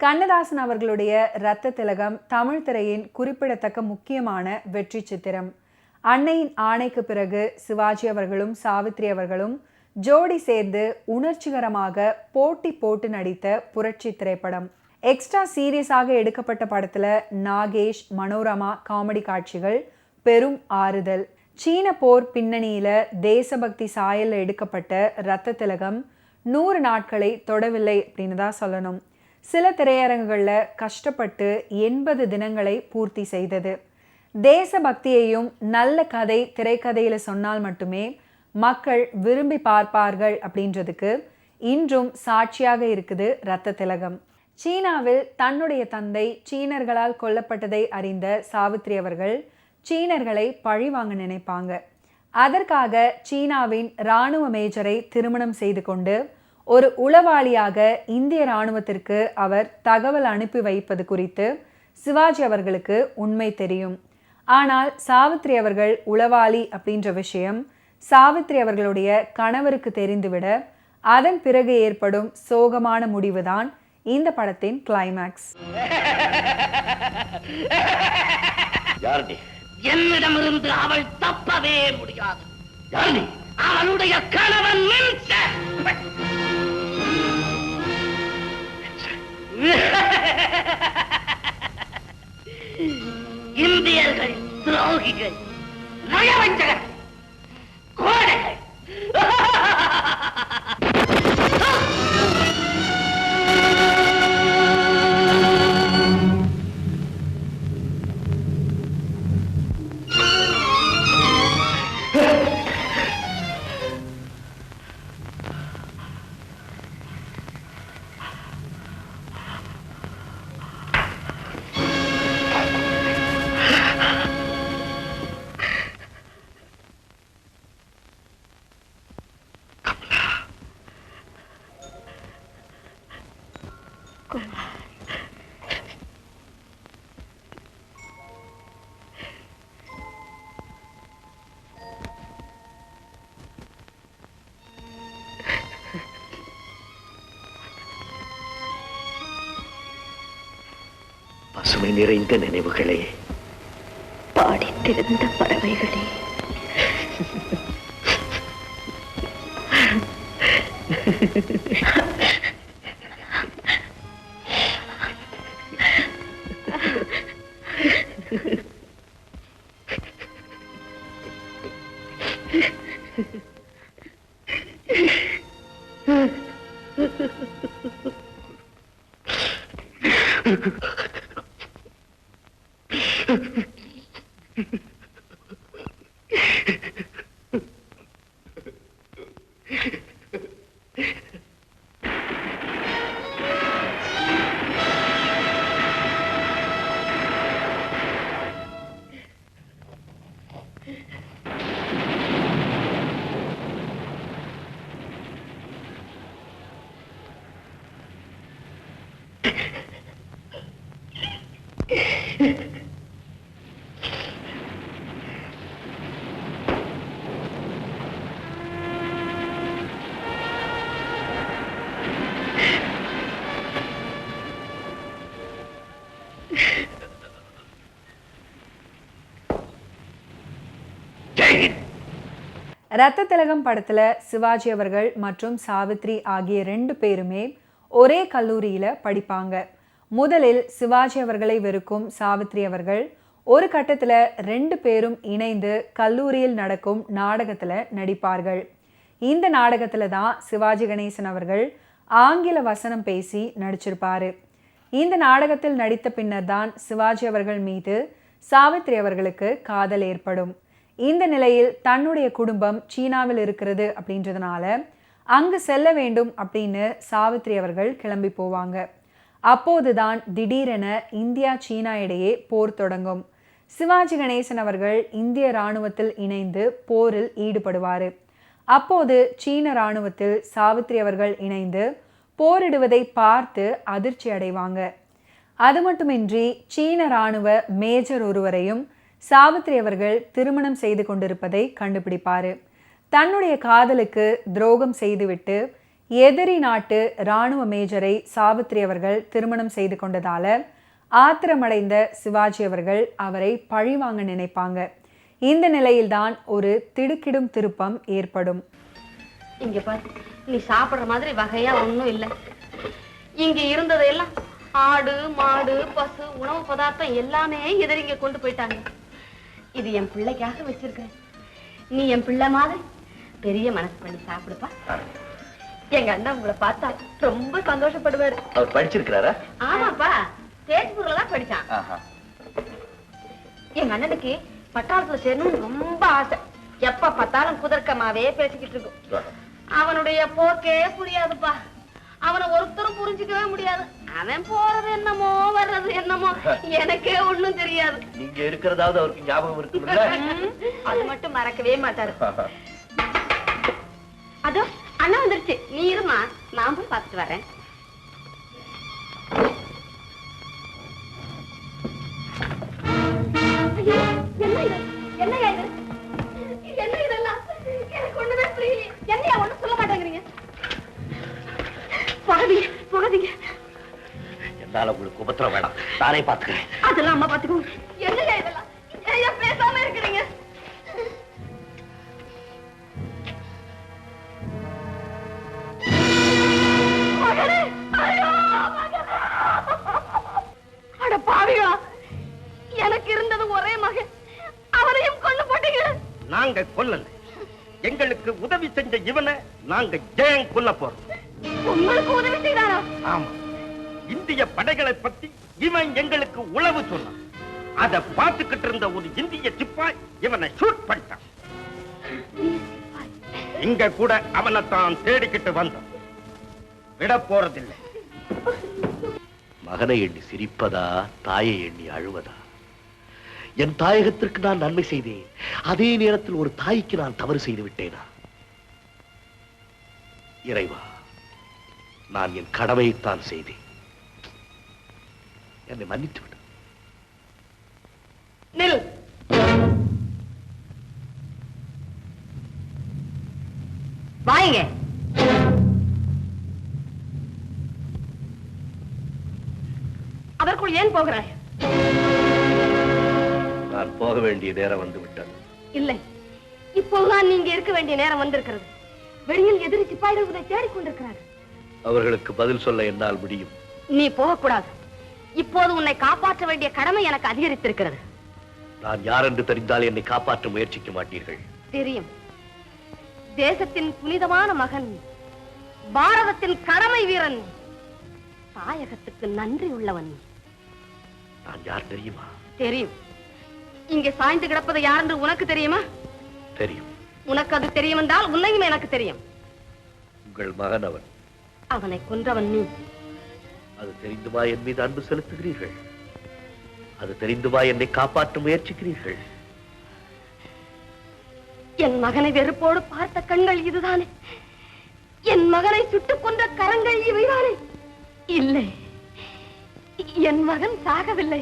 கண்ணதாசன் அவர்களுடைய இரத்த திலகம் தமிழ் திரையின் குறிப்பிடத்தக்க முக்கியமான வெற்றி சித்திரம். அன்னையின் ஆணைக்கு பிறகு சிவாஜி அவர்களும் சாவித்ரி அவர்களும் ஜோடி சேர்ந்து உணர்ச்சிகரமாக போட்டி போட்டு நடித்த புரட்சி திரைப்படம். எக்ஸ்ட்ரா சீரியஸாக எடுக்கப்பட்ட படத்துல நாகேஷ், மனோரமா காமெடி காட்சிகள் பெரும் ஆறுதல். சீன போர் பின்னணியில தேசபக்தி சாயல்ல எடுக்கப்பட்ட இரத்த திலகம் 100 நாட்களை தொடவில்லை அப்படின்னு தான் சொல்லணும். சில திரையரங்குகளில் கஷ்டப்பட்டு 80 தினங்களை பூர்த்தி செய்தது. தேசபக்தியையும் நல்ல கதை திரைக்கதையில் சொன்னால் மட்டுமே மக்கள் விரும்பி பார்ப்பார்கள் அப்படின்றதுக்கு இன்றும் சாட்சியாக இருக்குது இரத்த திலகம். சீனாவில் தன்னுடைய தந்தை சீனர்களால் கொல்லப்பட்டதை அறிந்த சாவித்ரி அவர்கள் சீனர்களை பழி வாங்க நினைப்பாங்க. அதற்காக சீனாவின் இராணுவ மேஜரை திருமணம் செய்து கொண்டு ஒரு உளவாளியாக இந்திய இராணுவத்திற்கு அவர் தகவல் அனுப்பி வைப்பது குறித்து சிவாஜி அவர்களுக்கு உண்மை தெரியும். ஆனால் சாவித்ரி அவர்கள் உளவாளி அப்படின்ற விஷயம் சாவித்ரி அவர்களுடைய கணவருக்கு தெரிந்துவிட அதன் பிறகு ஏற்படும் சோகமான முடிவுதான் இந்த படத்தின் கிளைமேக்ஸ். என்னிடமிருந்து அவள் தப்பவே முடியாது. அவளுடைய கணவன் இந்தியர்கள் துரோகிகள், நயவஞ்சகர், கோடைகள். பசுமை நிறைந்த நினைவுகளே, பாடித்திருந்த பறவைகளே, இரத்த திலகம் படத்துல சிவாஜி அவர்கள் மற்றும் சாவித்ரி ஆகிய 2 பேருமே ஒரே கல்லூரியில படிப்பாங்க. முதலில் சிவாஜி அவர்களை வெறுக்கும் சாவித்ரி அவர்கள் ஒரு கட்டத்துல 2 பேரும் இணைந்து கல்லூரியில் நடக்கும் நாடகத்துல நடிப்பார்கள். இந்த நாடகத்துல தான் சிவாஜி கணேசன் அவர்கள் ஆங்கில வசனம் பேசி நடிச்சிருப்பாரு. இந்த நாடகத்தில் நடித்த பின்னர் தான் சிவாஜி அவர்கள் மீது சாவித்ரி அவர்களுக்கு காதல் ஏற்படும். இந்த நிலையில் தன்னுடைய குடும்பம் சீனாவில் இருக்கிறது அப்படின்றதுனால அங்கு செல்ல வேண்டும் அப்படின்னு சாவித்ரி அவர்கள் கிளம்பி போவாங்க. அப்போதுதான் திடீரென இந்தியா சீனா இடையே போர் தொடங்கும். சிவாஜி கணேசன் அவர்கள் இந்திய இராணுவத்தில் இணைந்து போரில் ஈடுபடுவார். அப்போது சீன இராணுவத்தில் சாவித்ரி அவர்கள் இணைந்து போரிடுவதை பார்த்து அதிர்ச்சி அடைவாங்க. அது மட்டுமின்றி சீன இராணுவ மேஜர் ஒருவரையும் சாவித்ரி அவர்கள் திருமணம் செய்து கொண்டிருப்பதை கண்டுபிடிப்பாரு. தன்னுடைய காதலுக்கு துரோகம் செய்துவிட்டு எதிரி நாட்டு இராணுவ மேஜரை சாவித்ரி அவர்கள் திருமணம் செய்து கொண்டதால ஆத்திரமடைந்த சிவாஜி அவர்கள் அவரை பழிவாங்க நினைப்பாங்க. இந்த நிலையில்தான் ஒரு திடுக்கிடும் திருப்பம் ஏற்படும். இங்க பாரு, நீ சாப்பிடுற மாதிரி வகையா ஒண்ணும் இல்லை. இங்க இருந்ததெல்லாம் ஆடு மாடு பசு உணவு பதார்த்தம் எல்லாமே எதிரிங்க கொண்டு போயிட்டாங்க. இது என் பிள்ளைக்காக வச்சிருக்கேன். நீ என் பிள்ளை மாதிரி பெரிய மனசு பண்ணி சாப்பிடுப்பா. எங்க அண்ணா உங்களை பார்த்தா ரொம்ப சந்தோஷப்படுவாரு. அவர் படிச்சிருக்கிறாரா? ஆமாப்பா, தேஜ்பூர்ல தான் படிச்சான். எங்க அண்ணனுக்கு பட்டாளத்துல சேரணும்னு ரொம்ப ஆசை. எப்ப பார்த்தாலும் குதர்க்கமாவே பேசிக்கிட்டு இருக்கும். அவனுடைய போக்கே புரியாதுப்பா. அவனை ஒருத்தரும் புரிஞ்சுக்கவே முடியாது. அவன் போறது என்னமோ வர்றது என்னமோ எனக்கே ஒண்ணும் தெரியாது. நீங்க இருக்கிறதாவது அவருக்கு ஞாபகம் இருக்குல்ல? அது மட்டும் மறக்கவே மாட்டாரு. அதோ அண்ணா வந்துருச்சு. நீ இருமா, நான் போய் பார்த்துட்டு வரேன். என்ன இதெல்லாம் எனக்கு ஒண்ணுமே புரியல. என்னையா ஒண்ணும் சொல்ல மாட்டேங்கிறீங்க? போகாதீங்க. என்னால உங்களுக்கு உபத்திரம் வேணாம், நானே பாத்துக்கிறேன். அதெல்லாம் அம்மா பாத்துக்கோங்க. என்னையா இதெல்லாம்? ஏயா பேசாம இருக்கிறீங்க? மகனே, ஐயோ மகனே! அட பாவிகளா, எனக்கு இருந்தது ஒரே மகன், அவனையும் கொண்டு போட்டீங்க. நாங்க கொல்லல, எங்களுக்கு உதவி செஞ்ச இவனை நாங்க ஜெயம் கொல்ல போறோம். உங்களுக்கு உதவி செய்தாரா? ஆமா, இந்திய படைகளை பத்தி இவன் எங்களுக்கு உளவு சொன்னான். அத பார்த்துக்கிட்டு இருந்த ஒரு இந்திய சிப்பாய் இவனை ஷூட் பண்ணிட்டான். இங்க கூட அவனை தான் தேடிக்கிட்டு வந்தோம். விட போறதில்லை. மகனை எண்ணி சிரிப்பதா, தாயை எண்ணி அழுவதா? என் தாயகத்திற்கு நான் நன்மை செய்தேன், அதே நேரத்தில் ஒரு தாய்க்கு நான் தவறு செய்து விட்டேனா? இறைவா, நான் என் கடமையைத்தான் செய்தேன், என்னை மன்னித்து விடு. நில். வாங்க. அதற்குள் ஏன் போகிறாய்? நான் போக வேண்டிய நேரம் வந்து விட்டது. இல்லை, இப்போதுதான் நீங்க இருக்க வேண்டிய நேரம் வந்திருக்கிறது. வெளியில் எதிரி சிப்பாய்கள் உன்னை தேடிக்கொண்டிருக்கிறார்கள். அவர்களுக்கு பதில் சொல்ல என்னால் முடியும். நீ போகக்கூடாது. இப்போது உன்னை காப்பாற்ற வேண்டிய கடமை எனக்கு அதிகரித்திருக்கிறது. நான் யார் என்று தெரிந்தால் என்னை காப்பாற்ற முயற்சிக்க மாட்டீர்கள். தெரியும். தேசத்தின் புனிதமான மகன், பாரதத்தின் கடமை வீரன், தாயகத்துக்கு நன்றி உள்ளவன். நான் யார் தெரியுமா? தெரியும். இங்கே சாய்ந்து கிடப்பது யார் என்று உனக்கு தெரியுமா? தெரியும். உனக்கு அது தெரியும் என்றால் உன்னையும் எனக்கு தெரியும். உங்கள் மகன் அவன். அவனை கொன்றவன் நீ. அது தெரிந்துமா என் மீது அன்பு செலுத்துகிறீர்கள்? அது தெரிந்துமா என்னை காப்பாற்ற முயற்சிக்கிறீர்கள்? என் மகனை வெறுப்போடு பார்த்த கண்கள் இதுதானே? என் மகனை சுட்டுக் கொன்ற கரங்கள் இவைதானே? இல்லை, என் மகன் சாகவில்லை.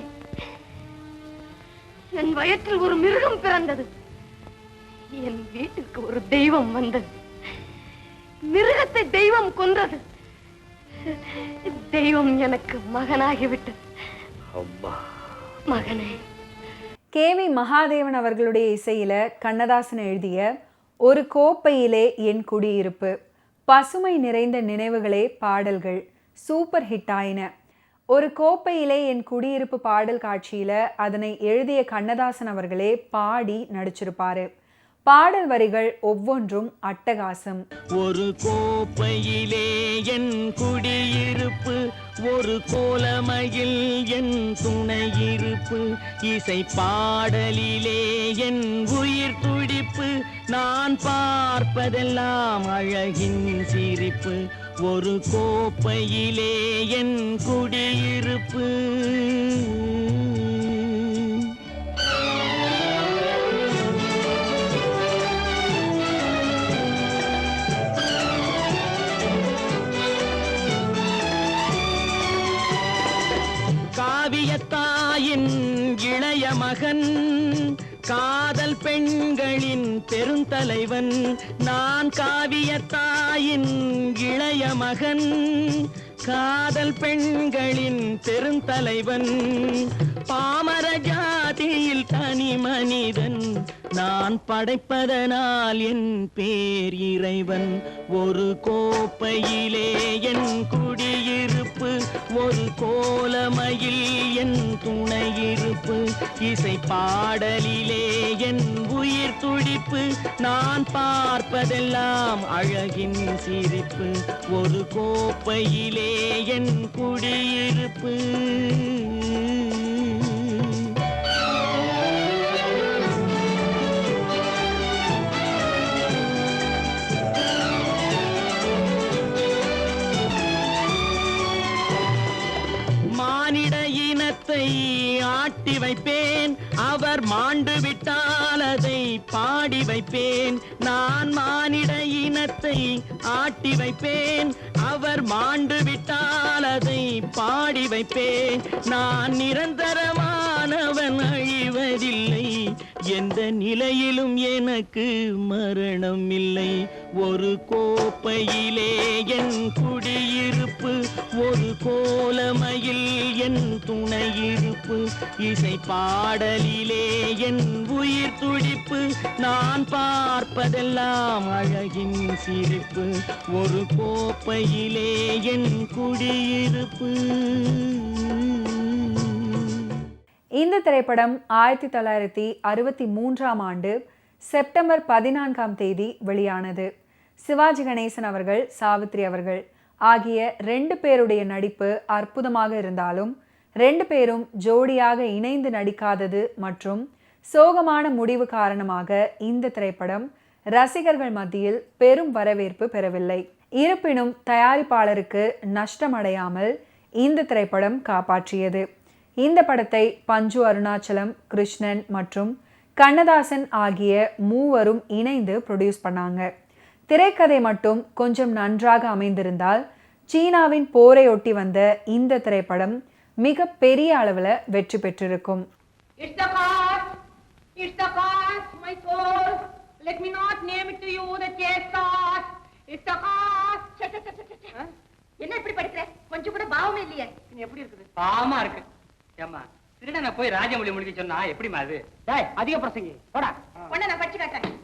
என் வயிற்றில் ஒரு மிருகம் பிறந்தது. என் வீட்டுக்கு ஒரு தெய்வம் வந்தது. மிருகத்தை தெய்வம் கொன்றது. தெய்வம் எனக்கு மகனாகிவிட்டது. அம்மா. மகனே. KV மகாதேவன் அவர்களுடைய இசையில கண்ணதாசன் எழுதிய ஒரு கோப்பையிலே என் குடியிருப்பு, பசுமை நிறைந்த நினைவுகளே பாடல்கள் சூப்பர் ஹிட் ஆயின. ஒரு கோப்பையிலே என் குடியிருப்பு பாடல் காட்சியில அதனை எழுதிய கண்ணதாசன் அவர்களே பாடி நடிச்சிருப்பாரு. பாடல் வரிகள் ஒவ்வொன்றும் அட்டகாசம். ஒரு கோப்பையிலே என் குடியிருப்பு, ஒரு கோலமையில் என் துணையிருப்பு, இசை பாடலிலே என் உயிர் துடிப்பு, நான் பார்ப்பதெல்லாம் அழகின் சிரிப்பு, ஒரு கோப்பையிலே என் குடியிருப்பு. காவியத்தாயின் இளைய மகன், காதல் பெண்கள் பெண்களின் பெருந்தலைவன், நான் காவியத்தாயின் இளைய மகன். காதல் பெண்களின் பெருந்தலைவன், பாமர ஜாதியில் தனி மனிதன், நான் படைப்பதனால் என் பேர் இறைவன். ஒரு கோப்பையிலே என் குடியிருப்பு, ஒரு கோலமையில் என் துணையிருப்பு, இசை பாடலிலே என் உயிர் துடிப்பு, நான் பார்ப்பதெல்லாம் அழகின் சிரிப்பு. ஒரு கோப்பையிலே என் குடியிருப்பு. மானிட இனத்தை ஆட்டி வைப்பேன், அவர் மாண்டு விட்டால் அதை பாடி வைப்பேன். நான் மானிட இனத்தை ஆட்டி வைப்பேன், அவர் மாண்டு விட்டால் அதை பாடி வைப்பேன். நான் நிரந்தரமானவன், அழிவதில்லை, எந்த நிலையிலும் எனக்கு மரணம் இல்லை. ஒரு கோப்பையிலே என் குடியிருப்பு, ஒரு கோலமையில் என் துணையிருப்பு, இசை பாடலிலே என் உயிர் துடிப்பு, நான் பார்ப்பதெல்லாம் அழகின் சிரிப்பு. ஒரு கோப்பையிலே என் குடியிருப்பு. இந்த திரைப்படம் 1963ஆம் ஆண்டு செப்டம்பர் 14ஆம் தேதி வெளியானது. சிவாஜி கணேசன் அவர்கள், சாவித்ரி அவர்கள் ஆகிய 2 பேருடைய நடிப்பு அற்புதமாக இருந்தாலும் 2 பேரும் ஜோடியாக இணைந்து நடிக்காதது மற்றும் சோகமான முடிவு காரணமாக இந்த திரைப்படம் ரசிகர்கள் மத்தியில் பெரும் வரவேற்பு பெறவில்லை. இருப்பினும் தயாரிப்பாளருக்கு நஷ்டமடையாமல் இந்த திரைப்படம் காப்பாற்றியது. இந்த படத்தை பஞ்சு அருணாச்சலம், கிருஷ்ணன் மற்றும் கண்ணதாசன் ஆகிய மூவரும் இணைந்து ப்ரொடியூஸ் பண்ணாங்க. திரைக்கதை மட்டும் கொஞ்சம் நன்றாக அமைந்திருந்தால் சீனாவின் போரை ஒட்டி வந்த இந்த திரைப்படம் மிக பெரிய அளவில் வெற்றி பெற்றிருக்கும். என்ன இப்படி படிக்கிற? கொஞ்சம் கூட பாவமே இல்லையே. எப்படி இருக்குது? பாவமா இருக்கு. ஏம்மா, திருடனை போய் ராஜமொழி முடிக்க சொன்னா எப்படிமா அது? டேய், அதிக பிரசங்கி போடா. உடனே நான் படிச்சு காட்டுறேன்.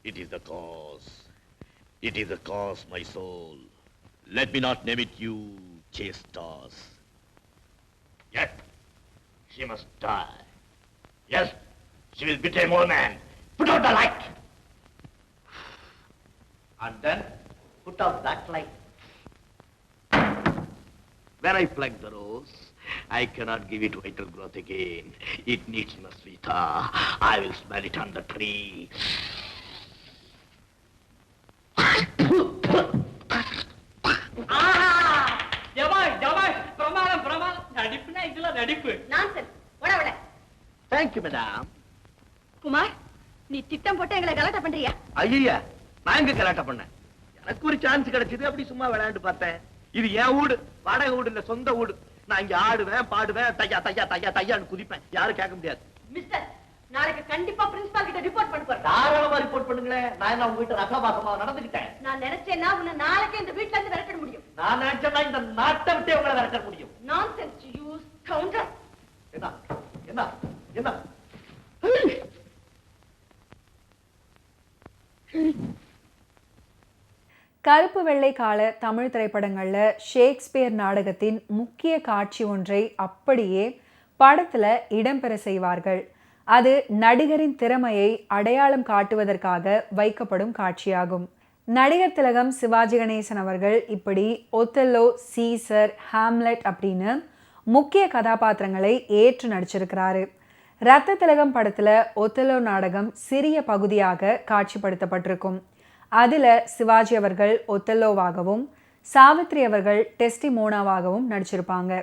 It is the cause. It is the cause, my soul. Let me not name it you, chase stars. Yes, she must die. Yes, she will betray more man. Put out the light. And then, put out that light. When I pluck the rose, I cannot give it vital growth again. It needs Masvita. I will smell it on the tree. பிரமாதம் பிரமாதம். நடிப்புனா இதெல்லாம் நடிப்பு. Thank you, madam. Kumar, நீ திட்டம் போட்டு எங்களை கலாட்டா பண்றியா? ஐயா, நான் எங்க கலாட்டம் பண்ணேன்? எனக்கு ஒரு சான்ஸ் கிடைச்சது, அப்படி சும்மா விளையாண்டு பார்த்தேன். இது என் வீடு, வாடகை வீடு இல்ல, சொந்த வீடு. நான் இங்க ஆடுவேன், பாடுவேன், தையா தையா தையா தையான்னு குதிப்பேன். யாரும் கேட்க முடியாது. மிஸ்டர், நாளைக்கு கண்டிப்பா பிரின்சிபால் கிட்ட ரிப்போர்ட் பண்ண போறேன். தாராளமா ரிப்போர்ட் பண்ணுங்களேன். நான் என்ன உங்க வீட்டு ரசபாசமா நடந்துக்கிட்டேன்? நான் நினைச்சேன்னா உன்னை நாளைக்கே இந்த வீட்ல இருந்து விரட்ட முடியும். நான் நினைச்சேன்னா இந்த நாட்டை விட்டே உங்களை விரட்ட முடியும். Nonsense you scoundrel. என்ன என்ன என்ன? கருப்பு வெள்ளை கால தமிழ் திரைப்படங்கள்ல ஷேக்ஸ்பியர் நாடகத்தின் முக்கிய காட்சி ஒன்றை அப்படியே படத்துல இடம்பெற செய்வார்கள். அது நடிகரின் திறமையை அடையாளம் காட்டுவதற்காக வைக்கப்படும் காட்சியாகும். நடிகர் திலகம் சிவாஜி கணேசன் அவர்கள் இப்படி ஒத்தெல்லோ, சீசர், ஹாம்லெட் அப்படின்னு முக்கிய கதாபாத்திரங்களை ஏற்று நடிச்சிருக்கிறாரு. ரத்த திலகம் படத்துல ஒத்தெல்லோ நாடகம் சிறிய பகுதியாக காட்சிப்படுத்தப்பட்டிருக்கும். அதுல சிவாஜி அவர்கள் ஒத்தெல்லோவாகவும் சாவித்ரி அவர்கள் டெஸ்டிமோனாவாகவும் நடிச்சிருப்பாங்க.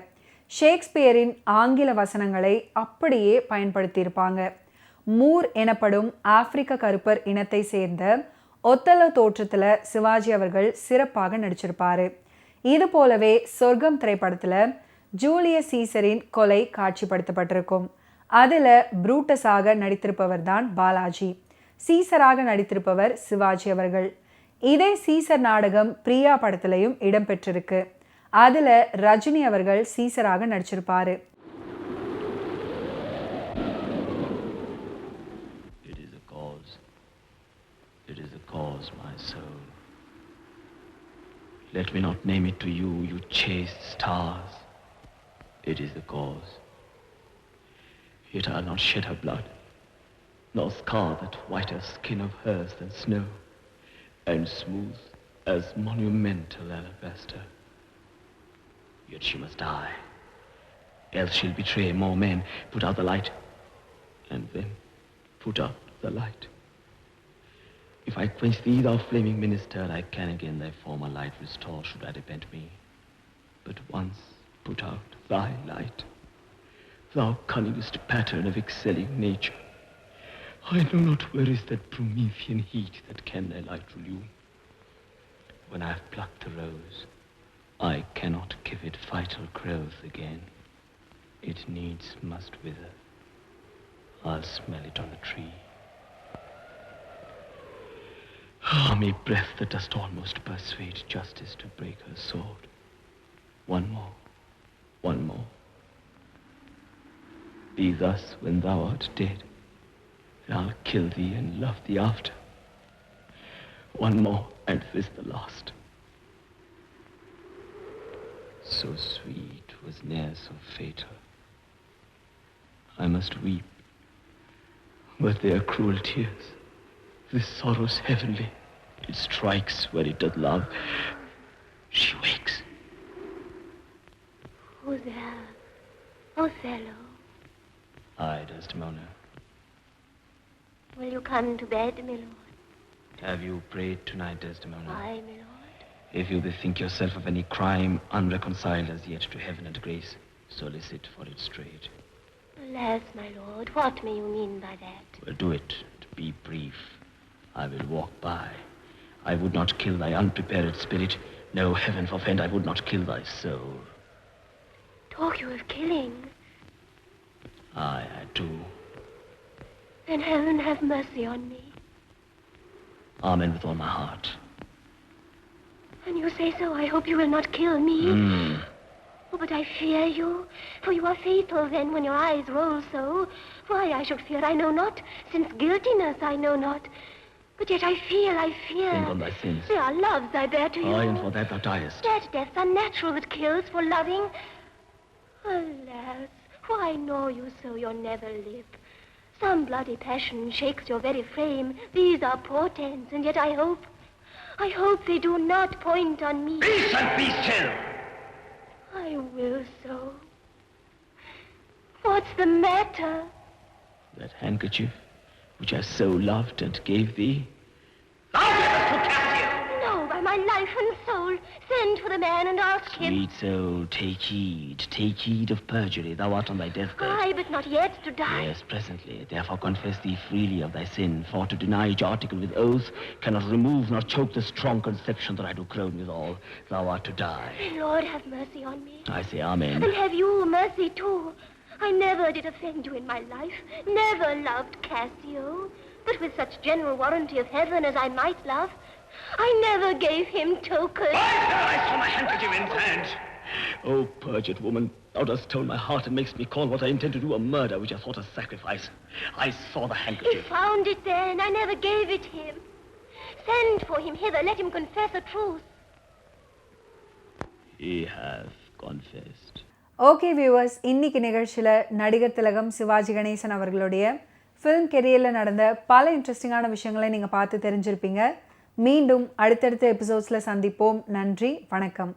ஷேக்ஸ்பியரின் ஆங்கில வசனங்களை அப்படியே பயன்படுத்தியிருப்பாங்க. மூர் எனப்படும் ஆப்பிரிக்க கருப்பர் இனத்தை சேர்ந்த ஒத்தெல்லோ தோற்றத்துல சிவாஜி அவர்கள் சிறப்பாக நடிச்சிருப்பாரு. இது போலவே சொர்க்கம் திரைப்படத்தில் ஜூலியஸ் சீசரின் கொலை காட்சிப்படுத்தப்பட்டிருக்கும். அதில் ப்ரூட்டஸாக நடித்திருப்பவர் தான் பாலாஜி, சீசராக நடித்திருப்பவர் சிவாஜி அவர்கள். இதே சீசர் நாடகம் பிரியா படத்திலையும் இடம்பெற்றிருக்கு. அதில் ரஜினி அவர்கள் சீசராக நடிச்சிருப்பாரு. It is the cause, my soul. Let me not name it to you, you chaste stars. It is the cause. Yet I'll not shed her blood, nor scar that whiter skin of hers than snow, and smooth as monumental alabaster. Yet she must die, else she'll betray more men, put out the light, and then put out the light. If I quench thee, thou flaming minister, I can again thy former light restore, should I repent me. But once put out thy light, thou cunningest pattern of excelling nature, I know not where is that Promethean heat that can thy light relume. When I have plucked the rose, I cannot give it vital growth again. It needs must wither. I'll smell it on the tree. Ah, me breath that dost almost persuade justice to break her sword. One more, one more. Be thus when thou art dead, and I'll kill thee and love thee after. One more, and this the last. So sweet was ne'er so fatal. I must weep, but they are cruel tears. This sorrow's heavenly. It strikes where it doth love. She wakes. Who's there? Othello. Aye, Desdemona. Will you come to bed, my lord? Have you prayed tonight, Desdemona? Aye, my lord. If you bethink yourself of any crime unreconciled as yet to heaven and grace, solicit for it straight. Alas, my lord, what may you mean by that? Well, do it. To be brief, I will walk by. I would not kill thy unprepared spirit. No, heaven forfend, I would not kill thy soul. Talk you of killing? Aye, I do. Then heaven have mercy on me. Amen with all my heart. And you say so, I hope you will not kill me. Oh, but I fear you, for you are fatal then when your eyes roll so. Why I should fear I know not, since guiltiness I know not. But yet I fear. Think on thy sins. They are loves I bear to you. Aye, and for that thou diest. That death's unnatural that kills for loving. Alas, why know you so you'll never live? Some bloody passion shakes your very frame. These are portents, and yet I hope they do not point on me. Peace and be still! I will so. What's the matter? That handkerchief, which I so loved and gave thee. Thou gavest to Cassio! No, by my life and soul, send for the man and ask him. Sweet soul, take heed of perjury. Thou art on thy deathbed. Aye, but not yet to die. Yes, presently. Therefore confess thee freely of thy sin, for to deny each article with oath cannot remove nor choke the strong conception that I do groan withal. Thou art to die. Lord, have mercy on me. I say amen. And have you mercy too. I never did offend you in my life, never loved Cassio, but with such general warranty of heaven as I might love, I never gave him token. I saw my handkerchief in his hand. Oh, perjured woman, thou dost stole my heart and makest me call what I intend to do a murder which I thought a sacrifice. I saw the He handkerchief. found it then, I never gave it him. Send for him hither, let him confess the truth. He hath confessed. Okay viewers, இன்னைக்கு நிகழ்ச்சியில் நடிகர் திலகம் சிவாஜி கணேசன் அவர்களுடைய film கெரியரில் நடந்த பல இன்ட்ரெஸ்டிங்கான விஷயங்களை நீங்கள் பார்த்து தெரிஞ்சிருப்பீங்க. மீண்டும் அடுத்தடுத்த எபிசோட்ஸில் சந்திப்போம். நன்றி, வணக்கம்.